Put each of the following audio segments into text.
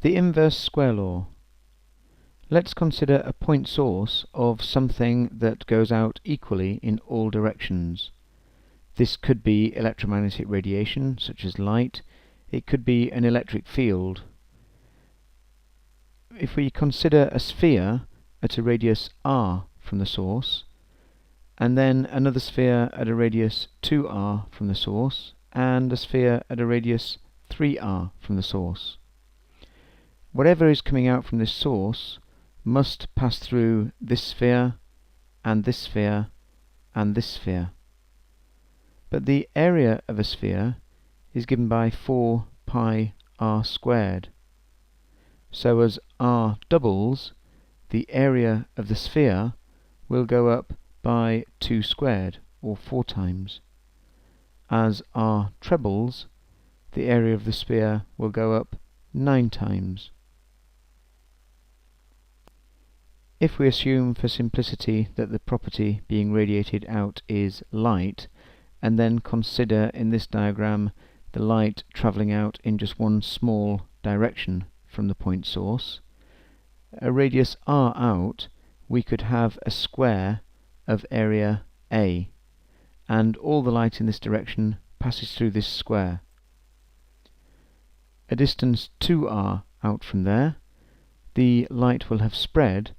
The inverse square law. Let's consider a point source of something that goes out equally in all directions. This could be electromagnetic radiation, such as light. It could be an electric field. If we consider a sphere at a radius r from the source, and then another sphere at a radius 2r from the source, and a sphere at a radius 3r from the source. Whatever is coming out from this source must pass through this sphere, and this sphere, and this sphere. But the area of a sphere is given by 4 pi r squared. So as r doubles, the area of the sphere will go up by 2 squared, or 4 times. As r trebles, the area of the sphere will go up 9 times. If we assume for simplicity that the property being radiated out is light, and then consider in this diagram the light travelling out in just one small direction from the point source, a radius r out, we could have a square of area A, and all the light in this direction passes through this square. A distance 2r out from there, the light will have spread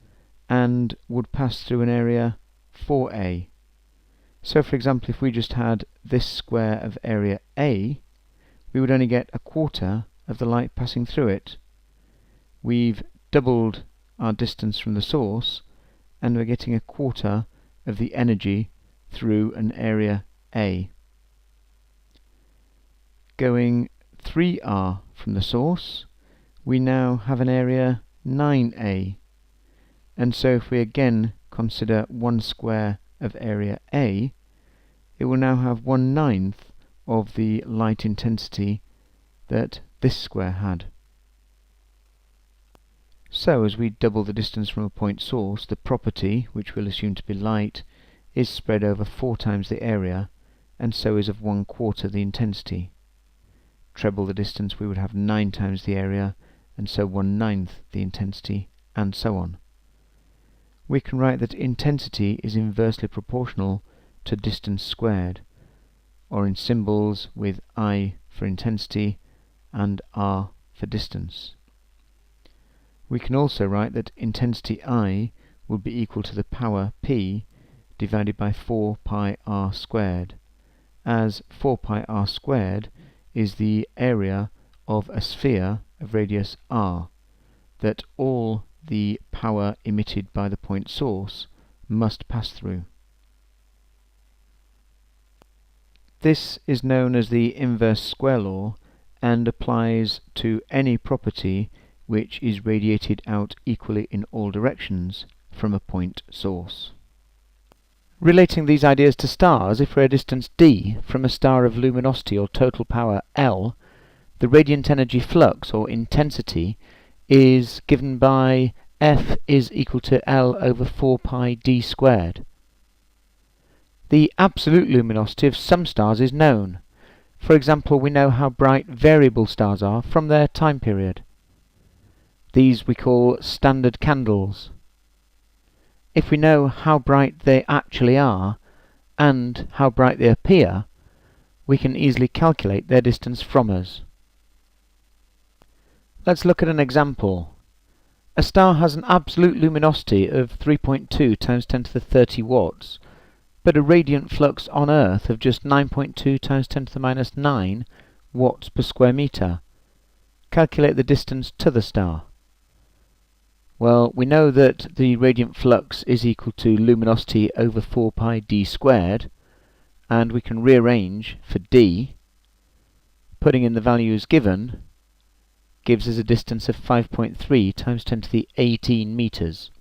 and would pass through an area 4a. So for example, if we just had this square of area A, we would only get a quarter of the light passing through it. We've doubled our distance from the source, and we're getting a quarter of the energy through an area A. Going 3r from the source, we now have an area 9a. And so if we again consider one square of area A, it will now have 1/9 of the light intensity that this square had. So as we double the distance from a point source, the property, which we'll assume to be light, is spread over 4 times the area, and so is of 1/4 the intensity. Treble the distance, we would have 9 times the area, and so 1/9 the intensity, and so on. We can write that intensity is inversely proportional to distance squared, or in symbols with I for intensity and R for distance. We can also write that intensity I would be equal to the power P divided by 4 pi r squared, as 4 pi r squared is the area of a sphere of radius r, that all the power emitted by the point source must pass through. This is known as the inverse square law and applies to any property which is radiated out equally in all directions from a point source. Relating these ideas to stars, if we're a distance d from a star of luminosity or total power L, the radiant energy flux or intensity is given by F is equal to L over 4 pi d squared. The absolute luminosity of some stars is known. For example, we know how bright variable stars are from their time period. These we call standard candles. If we know how bright they actually are and how bright they appear, we can easily calculate their distance from us. Let's look at an example. A star has an absolute luminosity of 3.2 times 10 to the 30 watts, but a radiant flux on Earth of just 9.2 times 10 to the minus 9 watts per square metre. Calculate the distance to the star. Well, we know that the radiant flux is equal to luminosity over 4 pi d squared, and we can rearrange for d. Putting in the values given gives us a distance of 5.3 times 10 to the 18 metres.